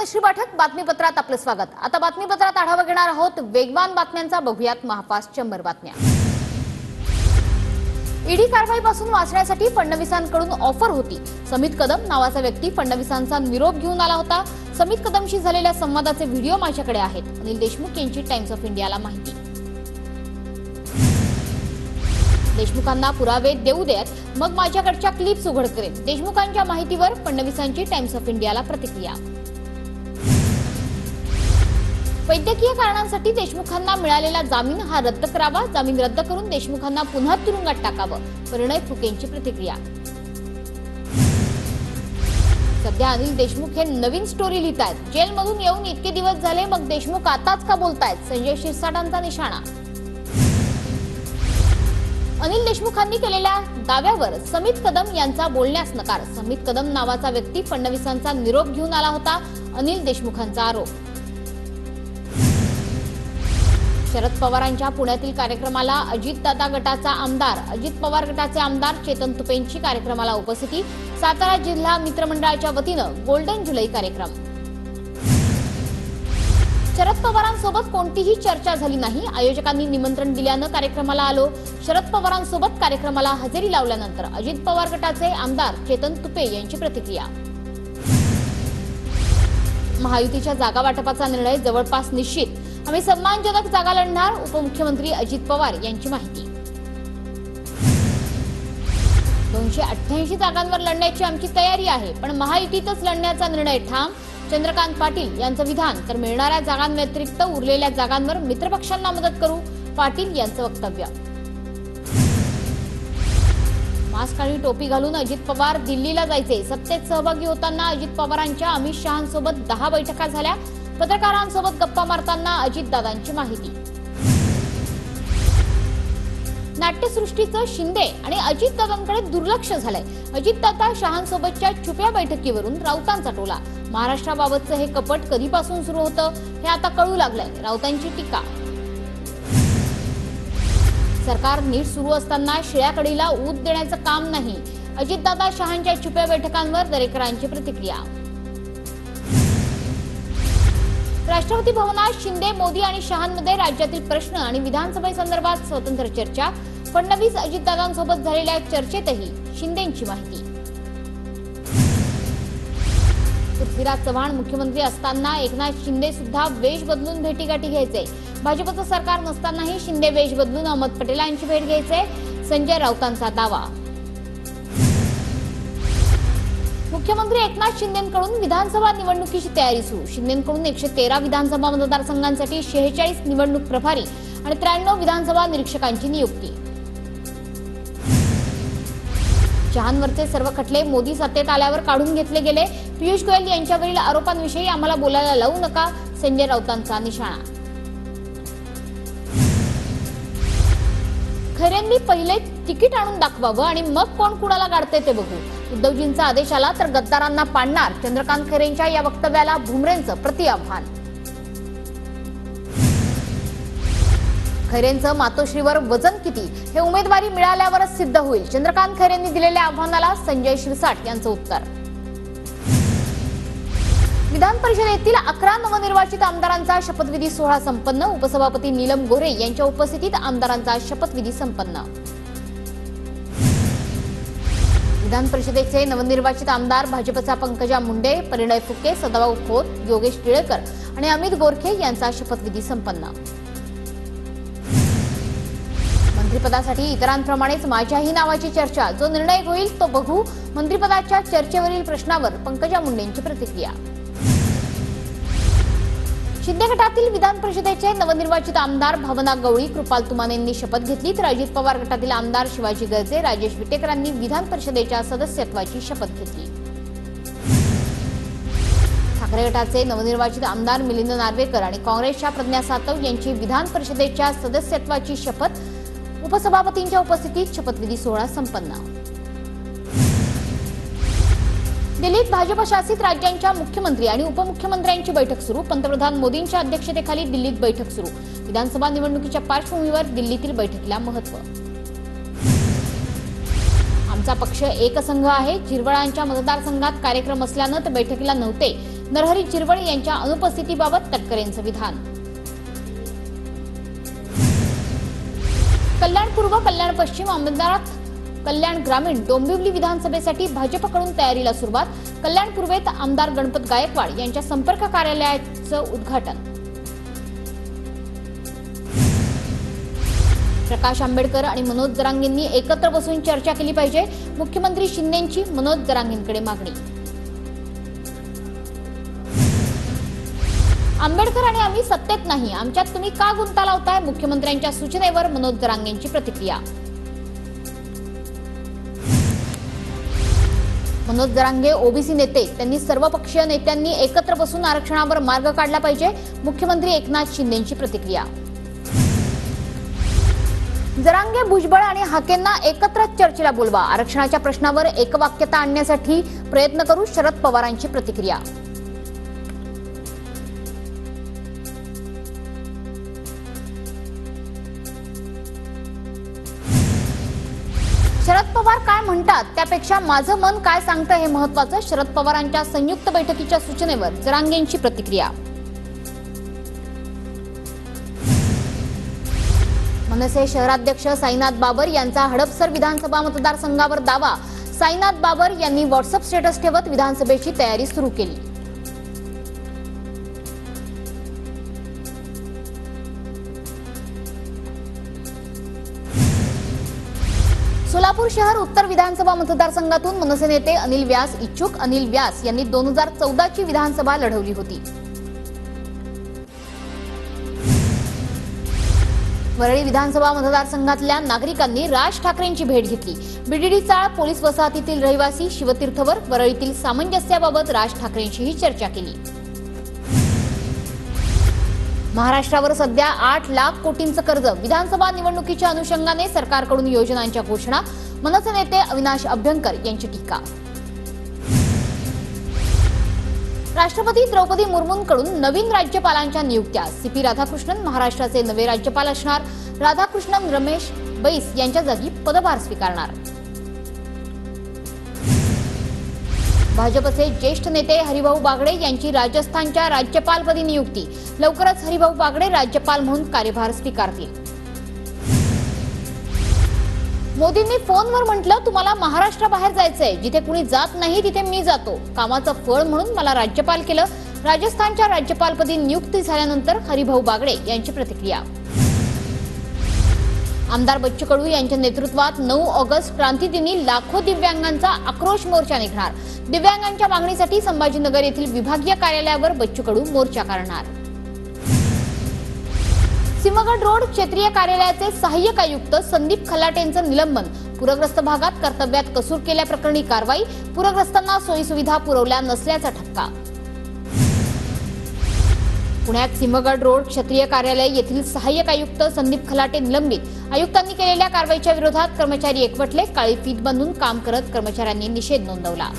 मनश्री पाठक बातमीपत्रात आपलं स्वागत। आता बातमीपत्रात आढावा घेणार आहोत वेगवान बातम्यांचा। बघूयात महापास्ट 100 बातम्या। ईडी कारवाईपासून वाचण्यासाठी फडणवीसांकडून ऑफर होती। समित कदम नावाचा व्यक्ती फडणवीसांचा निरोप घेऊन आला होता। समित कदमशी झालेल्या संवादाचे व्हिडिओ माझ्याकडे आहेत। अनिल देशमुख यांची टाइम्स ऑफ इंडियाला माहिती। देशमुखांना पुरावे देऊ देत, मग माझ्याकडच्या क्लिप्स उघड करेन। देशमुखांच्या माहितीवर फडणवीसांची टाइम्स ऑफ इंडियाला प्रतिक्रिया। वैद्यकीय कारणांसाठी देशमुखांना मिळालेला जामीन हा रद्द करावा। जामीन रद्द करून देशमुखांना पुन्हा तुरुंगात टाकावं। परिणय फुकेंची प्रतिक्रिया। सध्या अनिल देशमुख हे नवीन स्टोरी लिहितायत। जेलमधून येऊन इतके दिवस झाले, मग देशमुख आताच का बोलतायत? संजय शिरसाटांचा निशाणा। अनिल देशमुखांनी केलेल्या दाव्यावर समित कदम यांचा बोलण्यास नकार। समित कदम नावाचा व्यक्ती फडणवीसांचा निरोप घेऊन आला होता। अनिल देशमुखांचा आरोप। शरद पवारांच्या पुण्यातील कार्यक्रमाला अजितदादा गटाचा आमदार अजित पवार गटाचे आमदार चेतन तुपेंची कार्यक्रमाला उपस्थिती। सातारा जिल्हा मित्रमंडळाच्या वतीनं गोल्डन जुलै कार्यक्रम। शरद पवारांसोबत कोणतीही चर्चा झाली नाही। आयोजकांनी निमंत्रण दिल्यानं कार्यक्रमाला आलो। शरद पवारांसोबत कार्यक्रमाला हजेरी लावल्यानंतर अजित पवार गटाचे आमदार चेतन तुपे यांची प्रतिक्रिया। महायुतीच्या जागा वाटपाचा निर्णय जवळपास निश्चित। आम्ही सन्मानजनक जागा लढणार। उपमुख्यमंत्री अजित पवार यांची माहिती। 288 जागांवर लढण्याची आमची तयारी आहे, पण महायुतीतच लढण्याचा निर्णय ठाम। चंद्रकांत पाटील यांचं विधान। तर मिळणाऱ्या जागांव्यतिरिक्त उरलेल्या जागांवर मित्रपक्षांना मदत करू, पाटील यांचं वक्तव्य। मास्क आणि टोपी घालून अजित पवार दिल्लीला जायचे। सत्तेत सहभागी होताना अजित पवारांच्या अमित शहांसोबत 10 बैठका झाल्या। पत्रकारांसोबत गप्पा मारताना अजितदादांची माहिती। नाट्यसृष्टीचं शिंदे आणि अजितदादांकडे दुर्लक्ष झालंय। अजितदादा शहांसोबतच्या छुप्या बैठकीवरून राऊतांचा टोला। महाराष्ट्राबाबतचं हे कपट कधीपासून सुरू होतं हे आता कळू लागलंय। राऊतांची टीका। सरकार नीट सुरू असताना शिळ्या कढीला ऊत देण्याचं काम नाही। अजितदादा शहांच्या छुप्या बैठकांवर दरेकरांची प्रतिक्रिया। राष्ट्रपती भवनात शिंदे मोदी आणि शहांमध्ये राज्यातील प्रश्न आणि विधानसभेसंदर्भात स्वतंत्र चर्चा। फडणवीस अजितदादांसोबत झालेल्या चर्चेतही शिंदेंची माहिती। पृथ्वीराज चव्हाण मुख्यमंत्री असताना एकनाथ शिंदे सुद्धा वेश बदलून भेटीगाठी घ्यायचे। भाजपचं सरकार नसतानाही शिंदे वेश बदलून अहमद पटेलांची भेट घ्यायचे। संजय राऊतांचा दावा। मुख्यमंत्री एकनाथ शिंदेंकडून विधानसभा निवडणुकीची तयारी सुरू। शिंदेंकडून 113 विधानसभा मतदारसंघांसाठी 46 निवडणूक प्रभारी आणि 93 विधानसभा निरीक्षकांची नियुक्ती। शहांवरचे सर्व खटले मोदी सत्तेत आल्यावर काढून घेतले गेले। पियुष गोयल यांच्यावरील आरोपांविषयी आम्हाला बोलायला लावू नका, संजय राऊतांचा निशाणा। खैरेंनी पहिले तिकीट आणून दाखवावं आणि मग कोण कुणाला गाडते ते बघू। उद्धवजींचा आदेश आला तर गद्दारांना पाडणार। चंद्रकांत खैरेंच्या या वक्तव्याला भुमरेंचं प्रतिआव्हान। खैरेंचं मातोश्रीवर वजन किती हे उमेदवारी मिळाल्यावरच सिद्ध होईल। चंद्रकांत खैरेंनी दिलेल्या आव्हानाला संजय शिरसाट यांचं उत्तर। विधान परिषदेतील 11 नवनिर्वाचित आमदारांचा शपथविधी सोहळा संपन्न। उपसभापती नीलम गोरे यांच्या उपस्थितीत आमदारांचा शपथविधी संपन्न। विधान परिषदेचे नवनिर्वाचित आमदार भाजपचा पंकजा मुंडे, परिणय फुके, सदाभाऊ खोत, योगेश टिळेकर आणि अमित गोरखे यांचा शपथविधी संपन्न। मंत्रिपदासाठी इतरांप्रमाणेच माझ्याही नावाची चर्चा। जो निर्णय होईल तो बघू। मंत्रिपदाच्या चर्चेवरील प्रश्नावर पंकजा मुंडेंची प्रतिक्रिया। शिंदे गटातील विधान परिषदेचे नवनिर्वाचित आमदार भावना गवळी, कृपाल तुमानेंनी शपथ घेतली। तर अजित पवार गटातील आमदार शिवाजी गर्जे, राजेश विटेकरांनी विधान परिषदेच्या सदस्यत्वाची शपथ घेतली। ठाकरे गटाचे नवनिर्वाचित आमदार मिलिंद नार्वेकर आणि काँग्रेसच्या प्रज्ञा सातव यांची विधान परिषदेच्या सदस्यत्वाची शपथ। उपसभापतींच्या उपस्थितीत शपथविधी सोहळा संपन्न। दिल्लीत भाजप शासित राज्यांच्या मुख्यमंत्री आणि उपमुख्यमंत्र्यांची बैठक सुरू। पंतप्रधान मोदींच्या अध्यक्षतेखाली दिल्लीत बैठक सुरू। विधानसभा निवडणुकीच्या पार्श्वभूमीवर दिल्लीतील बैठकीला महत्त्व। आमचा पक्ष एकसंघ आहे। झिरवळांच्या मतदारसंघात कार्यक्रम असल्यानं ते बैठकीला नव्हते। नरहरी झिरवळ यांच्या अनुपस्थितीबाबत तटकरेंचं विधान. कल्याण पूर्व, कल्याण पश्चिम आमदारात कल्याण ग्रामीण, डोंबिवली विधानसभेसाठी भाजपकडून तयारीला सुरुवात. कल्याण पूर्वेत आमदार गणपत गायकवाड यांच्या संपर्क कार्यालयाचं उद्घाटन. प्रकाश आंबेडकर आणि मनोज जरांगेंनी एकत्र बसून चर्चा केली पाहिजे. मुख्यमंत्री शिंदेंची मनोज जरांगेंकडे मागणी. आंबेडकर आणि आम्ही सत्तेत नाही, आमच्यात तुम्ही का गुंता लावताय? मुख्यमंत्र्यांच्या सूचनेवर मनोज जरांगेंची प्रतिक्रिया. मनोज जरांगे ओबीसी नेते, त्यांनी सर्वपक्षीय नेत्यांनी एकत्र बसून आरक्षणावर मार्ग काढला पाहिजे. मुख्यमंत्री एकनाथ शिंदेंची प्रतिक्रिया. जरांगे, भुजबळ आणि हाकेंना एकत्र चर्चेला बोलवा. आरक्षणाच्या प्रश्नावर एकवाक्यता आणण्यासाठी प्रयत्न करू. शरद पवारांची प्रतिक्रिया. शरद पवार काय म्हणतात त्यापेक्षा माझं मन काय सांगतं हे महत्त्वाचं. शरद पवारांच्या संयुक्त बैठकीच्या सूचनेवर जरांगेंची प्रतिक्रिया. मनसे शहराध्यक्ष साईनाथ बाबर यांचा हडपसर विधानसभा मतदारसंघावर दावा. साईनाथ बाबर यांनी व्हॉट्सअप स्टेटस ठेवत विधानसभेची तयारी सुरू केली. सोलापूर शहर उत्तर विधानसभा मतदारसंघातून मनसे नेते अनिल व्यास इच्छुक. अनिल व्यास यांनी 2014 ची विधानसभा लढवली होती. वरळी विधानसभा मतदारसंघातल्या नागरिकांनी राज ठाकरेंची भेट घेतली. बीडीडी चाळ पोलीस वसाहतीतील रहिवासी शिवतीर्थवर वरळीतील सामंजस्याबाबत राज ठाकरेंशीही चर्चा केली. महाराष्ट्रावर सध्या 8 लाख कोटींचं कर्ज. विधानसभा निवडणुकीच्या अनुषंगाने सरकारकडून योजनांच्या घोषणा. मनसे नेते अविनाश अभ्यंकर यांची टीका. राष्ट्रपती द्रौपदी मुर्मूंकडून नवीन राज्यपालांच्या नियुक्त्या. सीपी राधाकृष्णन महाराष्ट्राचे नवे राज्यपाल असणार. राधाकृष्णन रमेश बैस यांच्या जागी पदभार स्वीकारणार. भाजपचे ज्येष्ठ नेते हरिभाऊ बागडे यांची राजस्थानच्या राज्यपालपदी नियुक्ती. लवकरच हरिभाऊ बागडे राज्यपाल म्हणून कार्यभार स्वीकारतील. मोदींनी फोनवर म्हटलं, तुम्हाला महाराष्ट्राबाहेर जायचंय, जिथे कुणी जात नाही तिथे मी जातो. कामाचं फळ म्हणून मला राज्यपाल केलं. राजस्थानच्या राज्यपालपदी नियुक्ती झाल्यानंतर हरिभाऊ बागडे यांची प्रतिक्रिया. आमदार बच्चू कडू यांच्या नेतृत्वात 9 ऑगस्ट क्रांतीदिनी लाखो दिव्यांगांचा आक्रोश मोर्चा निघणार. दिव्यांगांच्या मागणीसाठी संभाजीनगर येथील विभागीय कार्यालयावर बच्चू कडू मोर्चा काढणार. सिंहगड रोड क्षेत्रीय कार्यालयाचे सहाय्यक आयुक्त संदीप खलाटेंचं निलंबन. पूरग्रस्त भागात कर्तव्यात कसूर केल्याप्रकरणी कारवाई. पूरग्रस्तांना सोयीसुविधा पुरवल्या नसल्याचा ठपका. पुण्यात सिंहगड रोड क्षेत्रीय कार्यालय येथील सहाय्यक आयुक्त संदीप खलाटे निलंबित. आयुक्तांनी केलेल्या कारवाईच्या विरोधात कर्मचारी एकवटले. काळी फीत बांधून काम करत कर्मचाऱ्यांनी निषेध नोंदवला.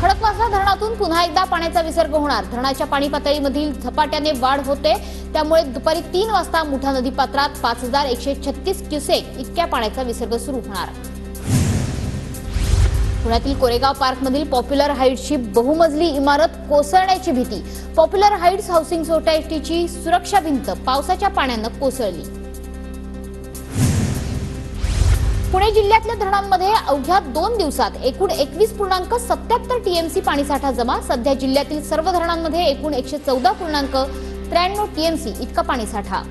खडकवासला धरणातून पुन्हा एकदा पाण्याचा विसर्ग होणार. धरणाच्या पाणी पातळीमधील झपाट्याने वाढ होते, त्यामुळे दुपारी 3 वाजता मुठा नदी पात्रात 5136 क्युसेक इतक्या पाण्याचा विसर्ग सुरू होणार. पुण्यातील कोरेगाव पार्कमधील पॉप्युलर हाईट्सची बहुमजली इमारत कोसळण्याची भीती. पॉप्युलर हाईट्स हाऊसिंग सोसायटीची सुरक्षा भिंत पावसाच्या पाण्यानं कोसळली. पुणे जिल्ह्यातल्या धरणांमध्ये अवघ्या 2 दिवसात एकूण 21.77 टीएमसी पाणीसाठा जमा. सध्या जिल्ह्यातील सर्व धरणांमध्ये एकूण 114.93 टीएमसी इतका पाणीसाठा.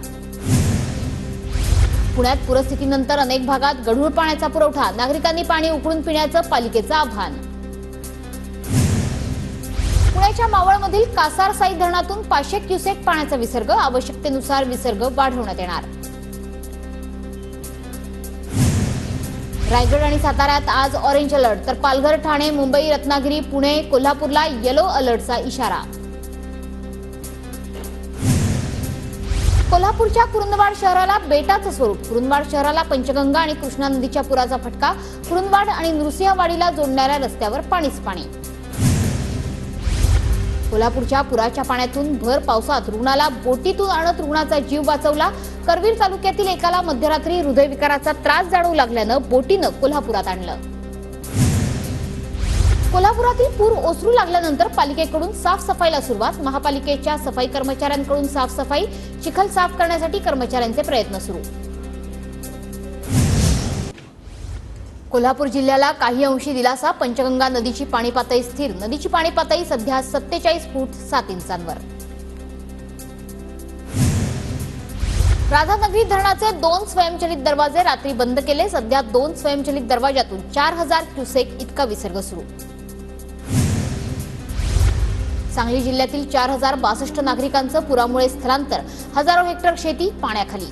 पुण्यात पूरस्थितीनंतर अनेक भागात गढूळ पाण्याचा पुरवठा. नागरिकांनी पाणी उकळून पिण्याचं पालिकेचं आवाहन. पुण्याच्या मावळमधील कासारसाई धरणातून 500 क्युसेक पाण्याचा विसर्ग. आवश्यकतेनुसार विसर्ग वाढवण्यात येणार. रायगड आणि साताऱ्यात आज ऑरेंज अलर्ट, तर पालघर, ठाणे, मुंबई, रत्नागिरी, पुणे, कोल्हापूरला येलो अलर्टचा इशारा. कोल्हापूरच्या कुरुंदवाड शहराला बेटाचं स्वरूप. कुरुंदवाड शहराला पंचगंगा आणि कृष्णा नदीच्या पुराचा फटका. कुरुंदवाड आणि नृसिंहवाडीला जोडणाऱ्या रस्त्यावर पाणीच पाणी. कोल्हापूरच्या पुराच्या पाण्यातून भर पावसात रुग्णाला बोटीतून आणत रुग्णाचा जीव वाचवला. करवीर तालुक्यातील एकाला मध्यरात्री हृदयविकाराचा त्रास जाणवू लागल्यानं बोटीनं कोल्हापुरात आणलं. कोल्हापुरातील पूर ओसरू लागल्यानंतर पालिकेकडून साफसफाईला सुरुवात. महापालिकेच्या सफाई कर्मचाऱ्यांकडून साफसफाई, चिखल साफ करण्यासाठी कर्मचाऱ्यांचे प्रयत्न सुरू. कोल्हापूर जिल्ह्याला काही अंशी दिलासा. पंचगंगा नदीची पाणी पातळी स्थिर. नदीची पाणी पातळी सध्या 47 फूट 7 इंचांवर. राधानगरी धरणाचे 2 स्वयंचलित दरवाजे रात्री बंद केले. सध्या 2 स्वयंचलित दरवाजातून 4000 क्युसेक इतका विसर्ग सुरू. सांगली जिल्ह्यातील 4062 नागरिकांचं पुरामुळे स्थलांतर. हजारो हेक्टर शेती पाण्याखाली.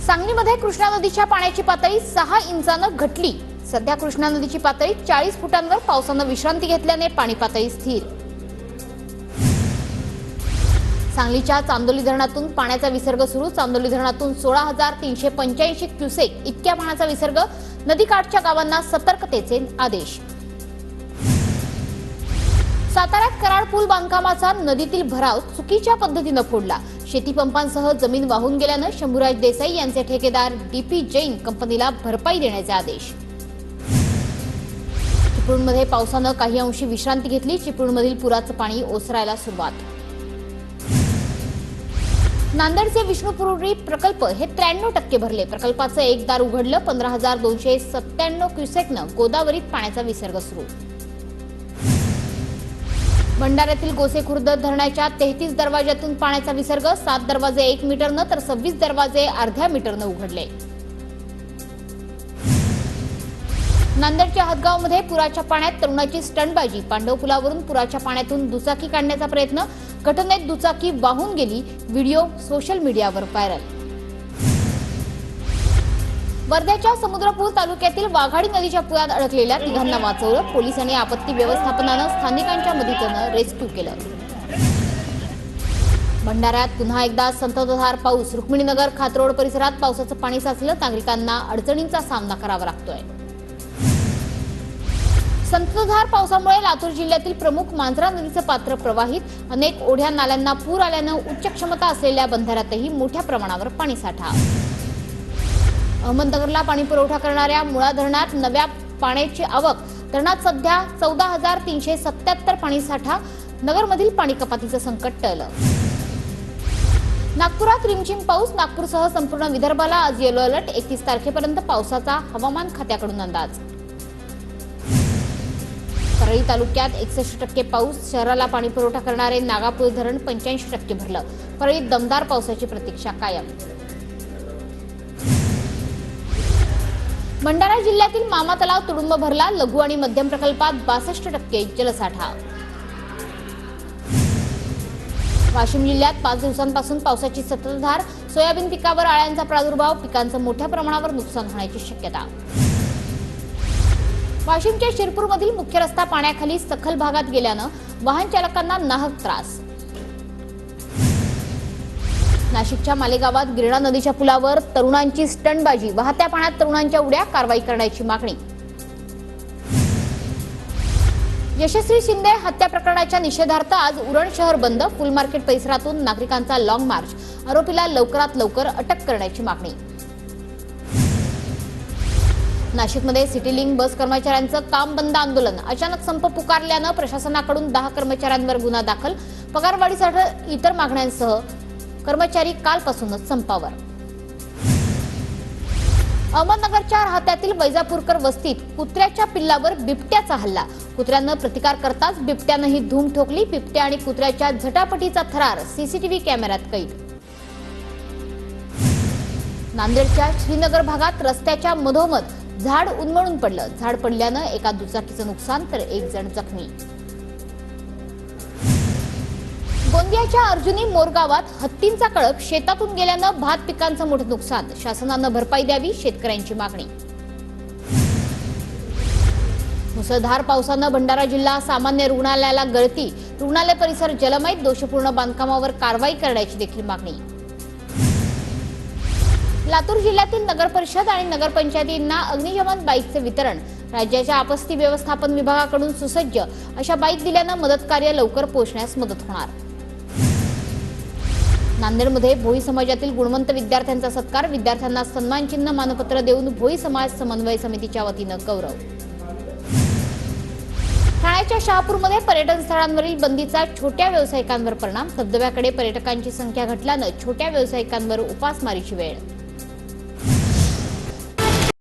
सांगलीमध्ये कृष्णा नदीच्या पाण्याची पातळी 6 इंचानं घटली. सध्या कृष्णा नदीची पातळी 40 फुटांवर. पावसानं विश्रांती घेतल्याने पाणी पातळी स्थिर. सांगलीच्या चांदोली धरणातून पाण्याचा विसर्ग सुरू. चांदोली धरणातून 16385 क्युसेक इतक्या पाण्याचा विसर्ग. नदीकाठच्या गावांना सतर्कतेचे आदेश. साताऱ्यात कराड पूल बांधकामाचा नदीतील भराव चुकीच्या पद्धतीनं फोडला. शेतीपंपांसह जमीन वाहून गेल्यानं शंभूराज देसाई यांचे ठेकेदार डीपी जैन कंपनीला भरपाई देण्याचे आदेश. चिपळूणमध्ये पावसानं काही अंशी विश्रांती घेतली. चिपळूणमधील पुराचं पाणी ओसरायला सुरुवात. नांदेडचे विष्णुपुरी प्रकल्प हे 93% भरले. प्रकल्पाचं एक दार उघडलं. 15297 क्युसेकनं गोदावरीत पाण्याचा विसर्ग सुरू. भंडाऱ्यातील गोसेखुर्द धरणाच्या 33 दरवाजातून पाण्याचा विसर्ग. 7 दरवाजे 1 मीटरनं तर 26 दरवाजे अर्ध्या मीटरनं उघडले. नांदेडच्या हदगावमध्ये पुराच्या पाण्यात तरुणाची स्टंटबाजी. पांडव पुलावरून पुराच्या पाण्यातून दुचाकी काढण्याचा प्रयत्न. घटनेत दुचाकी वाहून गेली. व्हिडिओ सोशल मीडियावर व्हायरल. वर्ध्याच्या समुद्रपूर तालुक्यातील वाघाडी नदीच्या पुरात अडकलेल्या तिघांना वाचवलं. पोलीस आणि आपत्ती व्यवस्थापनानं स्थानिकांच्या मदतीनं रेस्क्यू केलं. भंडाऱ्यात पुन्हा एकदा संततधार पाऊस. रुक्मिणीनगर खातरोड परिसरात पावसाचं पाणी साचलं. नागरिकांना अडचणींचा सामना करावा लागतोय. संततधार पावसामुळे लातूर जिल्ह्यातील प्रमुख मांजरा नदीचं पात्र प्रवाहित. अनेक ओढ्या नाल्यांना पूर आल्यानं उच्च क्षमता असलेल्या बंधाऱ्यातही मोठ्या प्रमाणावर पाणीसाठा. अहमदनगरला पाणी पुरवठा करणाऱ्या मुळा धरणात नव्या पाण्याची आवक. धरणात सध्या 14377 पाणीसाठा. नगरमधील पाणी कपातीचं संकट टळलं. नागपुरात रिमझिम पाऊस. नागपूरसह संपूर्ण विदर्भाला आज येलो अलर्ट. 31 तारखेपर्यंत पावसाचा हवामान खात्याकडून अंदाज. परळी तालुक्यात 61% पाऊस. शहराला पाणी पुरवठा करणारे नागापूर धरण 85% भरलं. परळीत दमदार पावसाची प्रतीक्षा कायम. भंडारा जिल्ह्यातील मामा तलाव तुडुंब भरला. लघु आणि मध्यम प्रकल्पात 62% जलसाठा. वाशिम जिल्ह्यात 5 दिवसांपासून पावसाची संततधार. सोयाबीन पिकावर आळ्यांचा प्रादुर्भाव. पिकांचं मोठ्या प्रमाणावर नुकसान होण्याची शक्यता. वाशिमच्या शिरपूरमधील मुख्य रस्ता पाण्याखाली सखल भागात गेल्यानं वाहन चालकांना नाहक त्रास. नाशिकच्या मालेगावात गिरणा नदीच्या पुलावर तरुणांची स्टंटबाजी. वाहत्या पाण्यात तरुणांच्या उड्या. कारवाई करण्याची मागणी. यशस्वी शिंदे हत्या प्रकरणाच्या निषेधार्थ आज उरण शहर बंद. फुल मार्केट परिसरातून नागरिकांचा लॉंग मार्च. आरोपीला लवकरात लवकर अटक करण्याची मागणी. नाशिकमध्ये सिटी लिंक बस कर्मचाऱ्यांचं काम बंद आंदोलन. अचानक संप पुकारल्यानं प्रशासनाकडून 10 कर्मचाऱ्यांवर गुन्हा दाखल. पगारवाढीसह इतर मागण्यांसह कर्मचारी कालपासूनच संपावर. अहमदनगरच्या राहत्यातील वैजापूरकर वस्तीत कुत्र्याच्या पिल्लावर बिबट्याचा हल्ला. कुत्र्यानं प्रतिकार करताच बिबट्यानंही धूम ठोकली. बिबट्या आणि कुत्र्याच्या झटापटीचा थरार सीसीटीव्ही कॅमेऱ्यात कैद. नांदेडच्या श्रीनगर भागात रस्त्याच्या मधोमध झाड उन्मळून पडलं. झाड पडल्यानं एका दुचाकीचं नुकसान तर 1 जण जखमी. गोंदियाच्या अर्जुनी मोरगावात हत्तींचा कळप. शेतातून गेल्यानं भात पिकांचं मोठं नुकसान. शासनानं भरपाई द्यावी. शेतकऱ्यांची मागणी. मुसळधार पावसानं भंडारा जिल्हा सामान्य रुग्णालयाला गळती. रुग्णालय परिसर जलमय. दोषपूर्ण बांधकामावर कारवाई करण्याची देखील मागणी. लातूर जिल्ह्यातील नगर परिषद आणि नगरपंचायतींना अग्निशमन बाईकचे वितरण. राज्याच्या आपत्ती व्यवस्थापन विभागाकडून सुसज्ज अशा बाईक दिल्यानं मदत कार्य लवकर पोहोचण्यास मदत होणार. नांदेडमध्ये भोई समाजातील गुणवंत विद्यार्थ्यांचा सत्कार, विद्यार्थ्यांना सन्मानचिन्ह मानपत्र देऊन भोई समाज समन्वय समितीच्या वतीनं गौरव. ठाण्याच्या शहापूरमध्ये पर्यटन स्थळांवरील बंदीचा छोट्या व्यावसायिकांवर परिणाम, धबधब्याकडे पर्यटकांची संख्या घटल्यानं छोट्या व्यावसायिकांवर उपासमारीची वेळ.